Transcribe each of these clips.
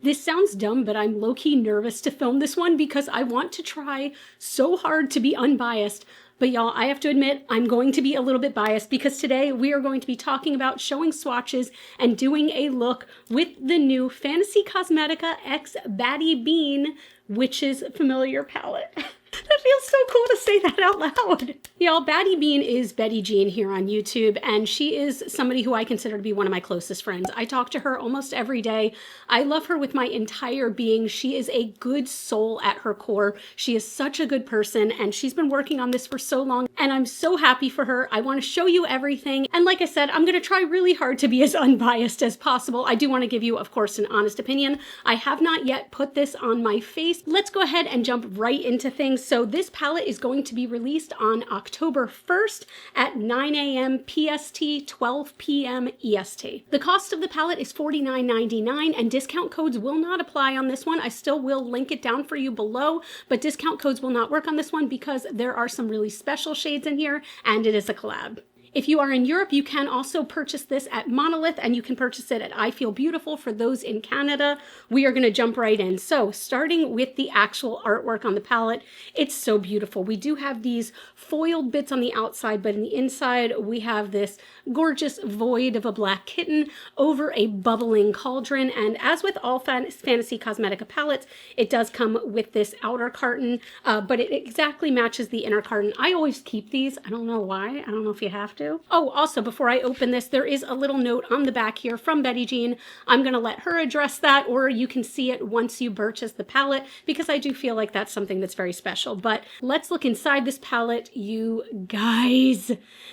This sounds dumb, but I'm low-key nervous to film this one because I want to try so hard to be unbiased. But y'all, I have to admit, I'm going to be a little bit biased because today we are going to be talking about showing swatches and doing a look with the new Fantasy Cosmetica X BattyBean Witch's Familiar palette. That feels so cool to say that out loud. Y'all, BattyBean is Betty Jean here on YouTube, and she is somebody who I consider to be one of my closest friends. I talk to her almost every day. I love her with my entire being. She is a good soul at her core. She is such a good person, and she's been working on this for so long, and I'm so happy for her. I want to show you everything, and like I said, I'm going to try really hard to be as unbiased as possible. I do want to give you, of course, an honest opinion. I have not yet put this on my face. Let's go ahead and jump right into things. So this palette is going to be released on October 1st at 9 a.m. PST, 12 p.m. EST. The cost of the palette is $49.99 and discount codes will not apply on this one. I still will link it down for you below, but discount codes will not work on this one because there are some really special shades in here and it is a collab. If you are in Europe, you can also purchase this at Monolith and you can purchase it at I Feel Beautiful for those in Canada. We are going to jump right in. So starting with the actual artwork on the palette, it's so beautiful. We do have these foiled bits on the outside, but in the inside we have this gorgeous void of a black kitten over a bubbling cauldron. And as with all Fantasy Cosmetica palettes, it does come with this outer carton, but it exactly matches the inner carton. I always keep these. I don't know why. I don't know if you have to. Oh, also, before I open this, there is a little note on the back here from Betty Jean. I'm going to let her address that, or you can see it once you purchase the palette, because I do feel like that's something that's very special. But let's look inside this palette, you guys.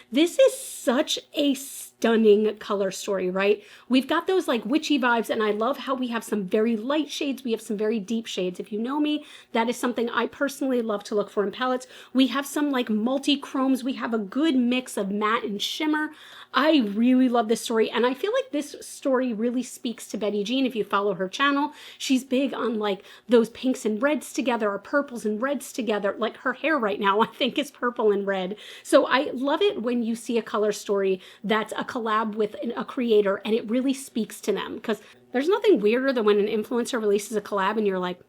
This is such a stunning color story, right? We've got those like witchy vibes, and I love how we have some very light shades. We have some very deep shades. If you know me, that is something I personally love to look for in palettes. We have some like multi-chromes. We have a good mix of matte and shimmer. I really love this story, and I feel like this story really speaks to Betty Jean. If you follow her channel, she's big on like those pinks and reds together or purples and reds together. Like her hair right now, I think, is purple and red. So I love it when you see a color story that's a collab with a creator and it really speaks to them, because there's nothing weirder than when an influencer releases a collab and you're like,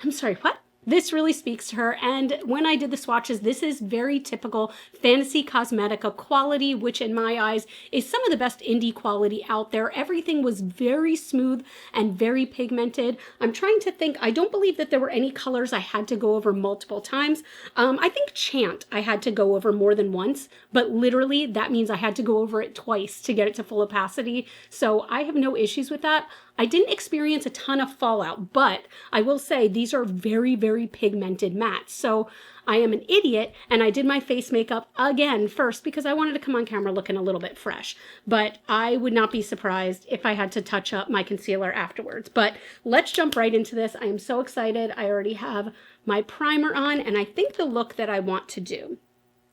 I'm sorry, what? This really speaks to her, and when I did the swatches, this is very typical Fantasy Cosmetica quality, which in my eyes is some of the best indie quality out there. Everything was very smooth and very pigmented. I'm trying to think, I don't believe that there were any colors I had to go over multiple times. I think Chant I had to go over more than once, but literally that means I had to go over it twice to get it to full opacity, so I have no issues with that. I didn't experience a ton of fallout, but I will say these are very, very pigmented mattes. So I am an idiot and I did my face makeup again first because I wanted to come on camera looking a little bit fresh. But I would not be surprised if I had to touch up my concealer afterwards. But let's jump right into this. I am so excited. I already have my primer on, and I think the look that I want to do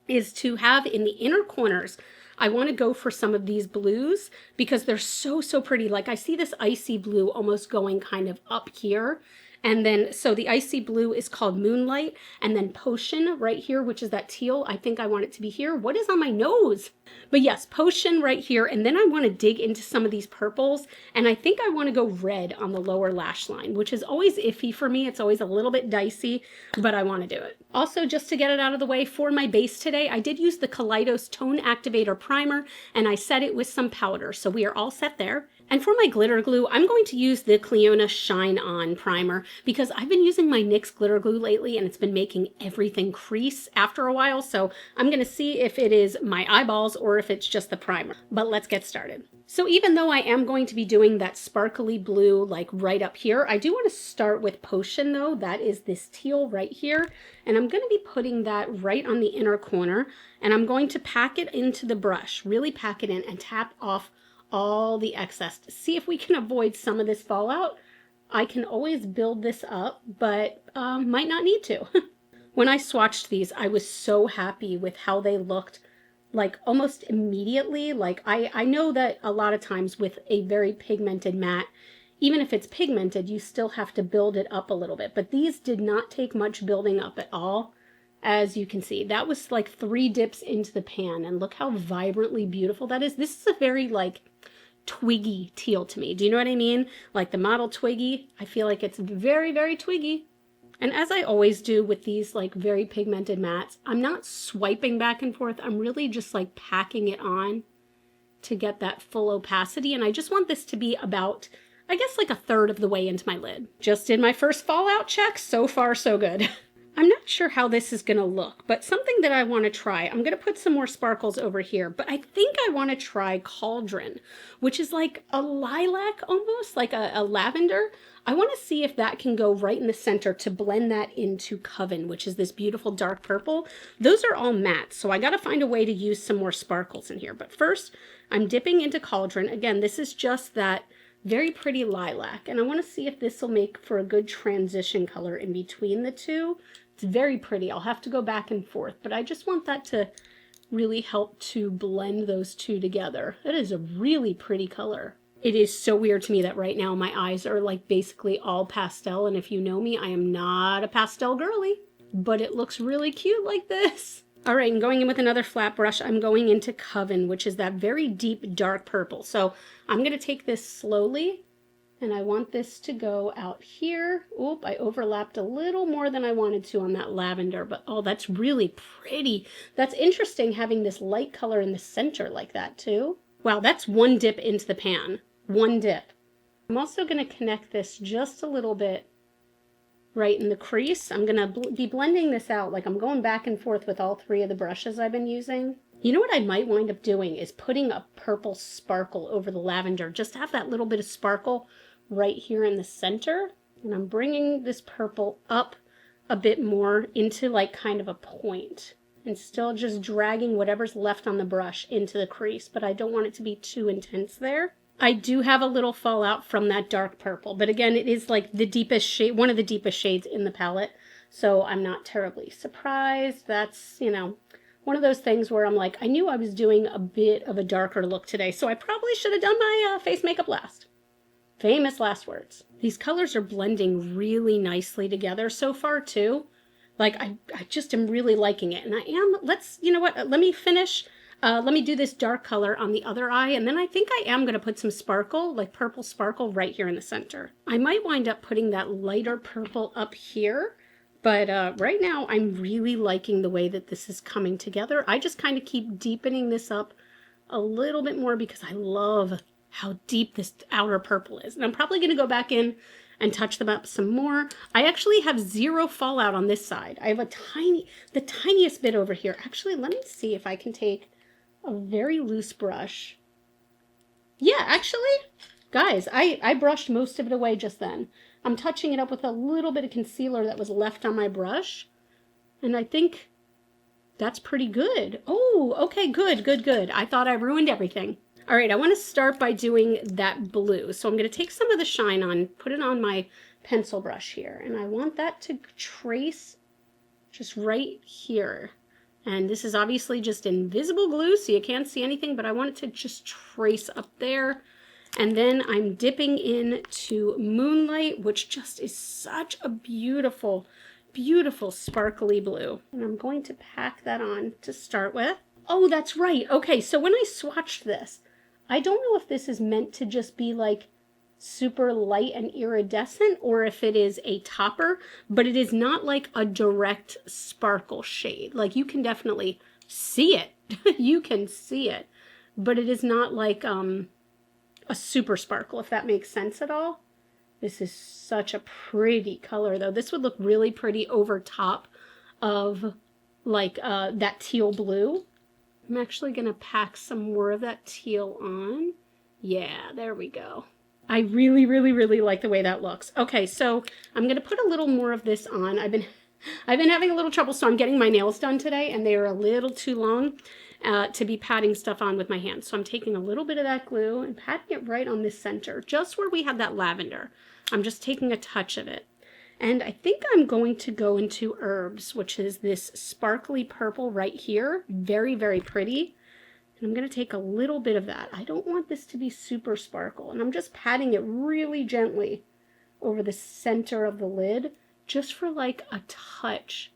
is to have in the inner corners, I want to go for some of these blues because they're so, so pretty. Like I see this icy blue almost going kind of up here. And then, so the icy blue is called Moonlight, and then Potion right here, which is that teal. I think I want it to be here. What is on my nose? But yes, Potion right here. And then I want to dig into some of these purples, and I think I want to go red on the lower lash line, which is always iffy for me. It's always a little bit dicey, but I want to do it. Also, just to get it out of the way, for my base today, I did use the Kaleidos Tone Activator Primer, and I set it with some powder. So we are all set there. And for my glitter glue, I'm going to use the Clionadh Shine On Primer because I've been using my NYX glitter glue lately and it's been making everything crease after a while. So I'm going to see if it is my eyeballs or if it's just the primer. But let's get started. So even though I am going to be doing that sparkly blue like right up here, I do want to start with Potion though. That is this teal right here. And I'm going to be putting that right on the inner corner. And I'm going to pack it into the brush, really pack it in and tap off all the excess to see if we can avoid some of this fallout. I can always build this up, but might not need to. When I swatched these, I was so happy with how they looked, like almost immediately. Like I know that a lot of times with a very pigmented matte, even if it's pigmented, you still have to build it up a little bit, but these did not take much building up at all. As you can see, that was like 3 dips into the pan, and look how vibrantly beautiful that is. This is a very like twiggy teal to me. Do you know what I mean? Like the model Twiggy. I feel like it's very, very twiggy. And as I always do with these like very pigmented mattes, I'm not swiping back and forth. I'm really just like packing it on to get that full opacity. And I just want this to be about, I guess, like a third of the way into my lid. Just did my first fallout check. So far, so good. I'm not sure how this is going to look, but something that I want to try, I'm going to put some more sparkles over here, but I think I want to try Cauldron, which is like a lilac almost, like a lavender. I want to see if that can go right in the center to blend that into Coven, which is this beautiful dark purple. Those are all matte, so I got to find a way to use some more sparkles in here. But first, I'm dipping into Cauldron. Again, this is just that very pretty lilac, and I want to see if this will make for a good transition color in between the two. It's very pretty. I'll have to go back and forth, but I just want that to really help to blend those two together. That is a really pretty color. It is so weird to me that right now my eyes are like basically all pastel, and if you know me, I am not a pastel girly, but it looks really cute like this. All right, and going in with another flat brush, I'm going into Coven, which is that very deep dark purple. So I'm going to take this slowly, and I want this to go out here. Oop, I overlapped a little more than I wanted to on that lavender, but oh, that's really pretty. That's interesting having this light color in the center like that too. Wow, that's one dip into the pan. One dip. I'm also going to connect this just a little bit right in the crease. I'm going to be blending this out. Like I'm going back and forth with all three of the brushes I've been using. You know what I might wind up doing is putting a purple sparkle over the lavender, just to have that little bit of sparkle right here in the center. And I'm bringing this purple up a bit more into like kind of a point, and still just dragging whatever's left on the brush into the crease, but I don't want it to be too intense there. I do have a little fallout from that dark purple, but again, it is like the deepest shade, one of the deepest shades in the palette, so I'm not terribly surprised. That's, you know, one of those things where I'm like, I knew I was doing a bit of a darker look today, so I probably should have done my face makeup last. Famous last words. These colors are blending really nicely together so far too. Like I just am really liking it, and I am, you know what, let me finish. Let me do this dark color on the other eye, and then I think I am going to put some sparkle, like purple sparkle, right here in the center. I might wind up putting that lighter purple up here, but right now I'm really liking the way that this is coming together. I just kind of keep deepening this up a little bit more because I love how deep this outer purple is. And I'm probably going to go back in and touch them up some more. I actually have zero fallout on this side. I have the tiniest bit over here. Actually, let me see if I can take a very loose brush. Yeah, actually, guys, I brushed most of it away just then. I'm touching it up with a little bit of concealer that was left on my brush, and I think that's pretty good. Oh, okay, good, good, good. I thought I ruined everything. All right, I want to start by doing that blue. So I'm going to take some of the shine on, put it on my pencil brush here, and I want that to trace just right here. And this is obviously just invisible glue, so you can't see anything, but I want it to just trace up there. And then I'm dipping into Moonlight, which just is such a beautiful, beautiful sparkly blue. And I'm going to pack that on to start with. Oh, that's right. Okay, so when I swatched this, I don't know if this is meant to just be like super light and iridescent or if it is a topper, but it is not like a direct sparkle shade. Like you can definitely see it. You can see it, but it is not like a super sparkle, if that makes sense at all. This is such a pretty color though. This would look really pretty over top of like that teal blue. I'm actually going to pack some more of that teal on. Yeah, there we go. I really, really, really like the way that looks. Okay, so I'm going to put a little more of this on. I've been having a little trouble, so I'm getting my nails done today, and they are a little too long to be patting stuff on with my hands. So I'm taking a little bit of that glue and patting it right on this center, just where we had that lavender. I'm just taking a touch of it. And I think I'm going to go into Herbs, which is this sparkly purple right here. Very, very pretty. And I'm going to take a little bit of that. I don't want this to be super sparkle. And I'm just patting it really gently over the center of the lid, just for like a touch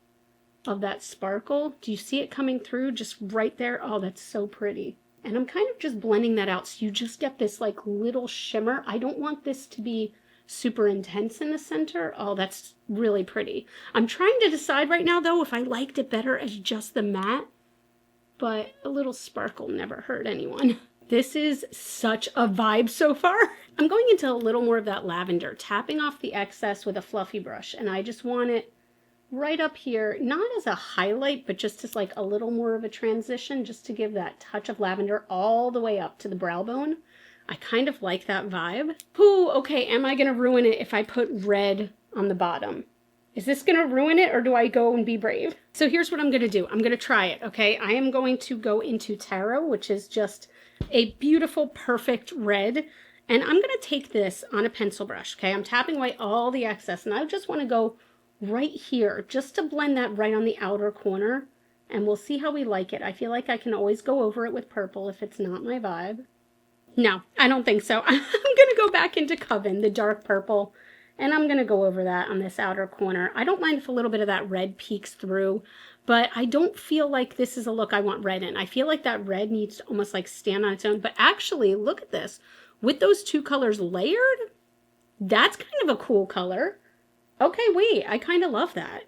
of that sparkle. Do you see it coming through just right there? Oh, that's so pretty. And I'm kind of just blending that out so you just get this like little shimmer. I don't want this to be super intense in the center. Oh, that's really pretty. I'm trying to decide right now though if I liked it better as just the matte, but a little sparkle never hurt anyone. This is such a vibe so far. I'm going into a little more of that lavender, tapping off the excess with a fluffy brush, and I just want it right up here, not as a highlight, but just as like a little more of a transition, just to give that touch of lavender all the way up to the brow bone. I kind of like that vibe. Ooh, okay, am I gonna ruin it if I put red on the bottom? Is this gonna ruin it, or do I go and be brave? So here's what I'm gonna do. I'm gonna try it, okay? I am going to go into Taro, which is just a beautiful, perfect red. And I'm gonna take this on a pencil brush, okay? I'm tapping away all the excess, and I just wanna go right here just to blend that right on the outer corner, and we'll see how we like it. I feel like I can always go over it with purple if it's not my vibe. No, I don't think so. I'm gonna go back into Coven, the dark purple, and I'm gonna go over that on this outer corner. I don't mind if a little bit of that red peeks through, but I don't feel like this is a look I want red in. I feel like that red needs to almost like stand on its own. But actually, look at this. With those two colors layered, that's kind of a cool color. Okay, wait, I kind of love that.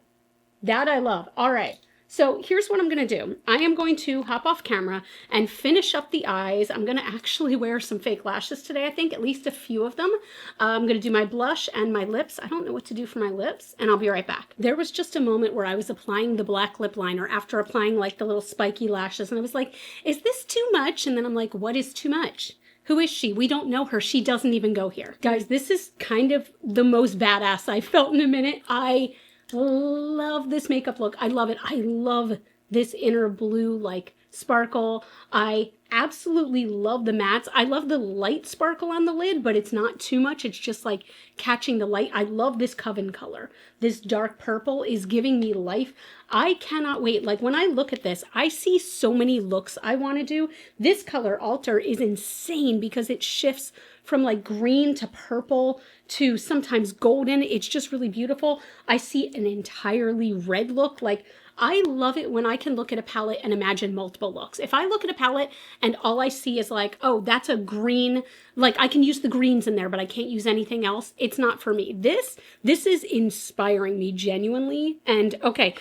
That I love. All right, so here's what I'm going to do. I am going to hop off camera and finish up the eyes. I'm going to actually wear some fake lashes today, I think, at least a few of them. I'm going to do my blush and my lips. I don't know what to do for my lips, and I'll be right back. There was just a moment where I was applying the black lip liner after applying like the little spiky lashes, and I was like, is this too much? And then I'm like, what is too much? Who is she? We don't know her. She doesn't even go here. Guys, this is kind of the most badass I've felt in a minute. I love this makeup look. I love it. I love this inner blue like sparkle. I absolutely love the mattes. I love the light sparkle on the lid, but it's not too much. It's just like catching the light. I love this Coven color. This dark purple is giving me life. I cannot wait. Like when I look at this, I see so many looks I want to do. This color Alter is insane because it shifts from like green to purple to sometimes golden. It's just really beautiful. I see an entirely red look. Like I love it when I can look at a palette and imagine multiple looks. If I look at a palette and all I see is like, oh, that's a green, like I can use the greens in there, but I can't use anything else, it's not for me. This is inspiring me genuinely. And okay,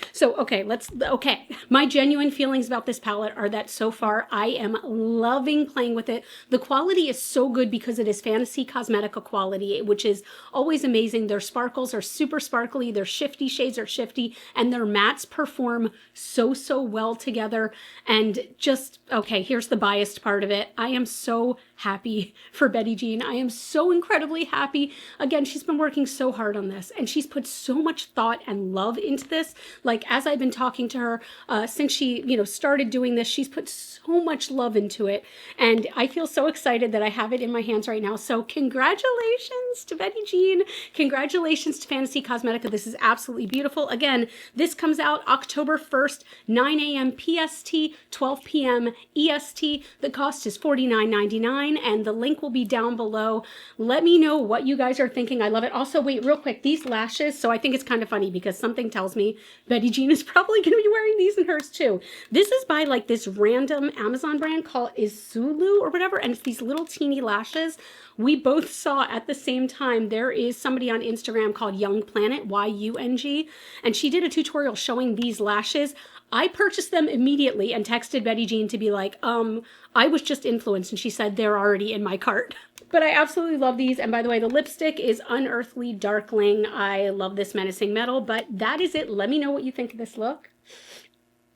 my genuine feelings about this palette are that so far I am loving playing with it. The quality is so good because it is Fantasy Cosmetica quality, which is always amazing. Their sparkles are super sparkly, their shifty shades are shifty, and their mattes perform so well together. And just, okay, here's the biased part of it. I am so happy for BattyBean. I am so incredibly happy. Again, she's been working so hard on this, and she's put so much thought and love into this. Like as I've been talking to her since she, started doing this, she's put so much love into it, and I feel so excited that I have it in my hands right now. So congratulations to BattyBean. Congratulations to Fantasy Cosmetica. This is absolutely beautiful. Again, this comes out October 1st, 9 a.m. PST, 12 p.m. EST. The cost is $49.99, and the link will be down below. Let me know what you guys are thinking. I love it. Also, wait, real quick, these lashes, so I think it's kind of funny because something tells me BattyBean is probably going to be wearing these in hers too. This is by like this random Amazon brand called Izulu or whatever, and it's these little teeny lashes. We both saw at the same time. There is somebody on Instagram called Young Planet, Y-U-N-G, and she did a tutorial showing these lashes. I purchased them immediately and texted BattyBean to be like, I was just influenced, and she said they're already in my cart. But I absolutely love these. And by the way, the lipstick is Unearthly Darkling. I love this menacing metal, but that is it. Let me know what you think of this look.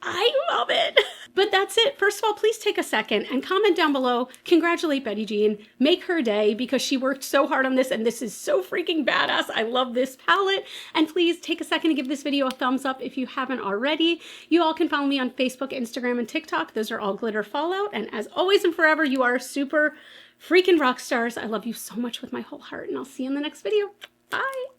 I love it. But that's it. First of all, please take a second and comment down below. Congratulate BattyBean. Make her day because she worked so hard on this, and this is so freaking badass. I love this palette. And please take a second to give this video a thumbs up if you haven't already. You all can follow me on Facebook, Instagram, and TikTok. Those are all Glitter Fallout. And as always and forever, you are super freaking rock stars. I love you so much with my whole heart, and I'll see you in the next video. Bye.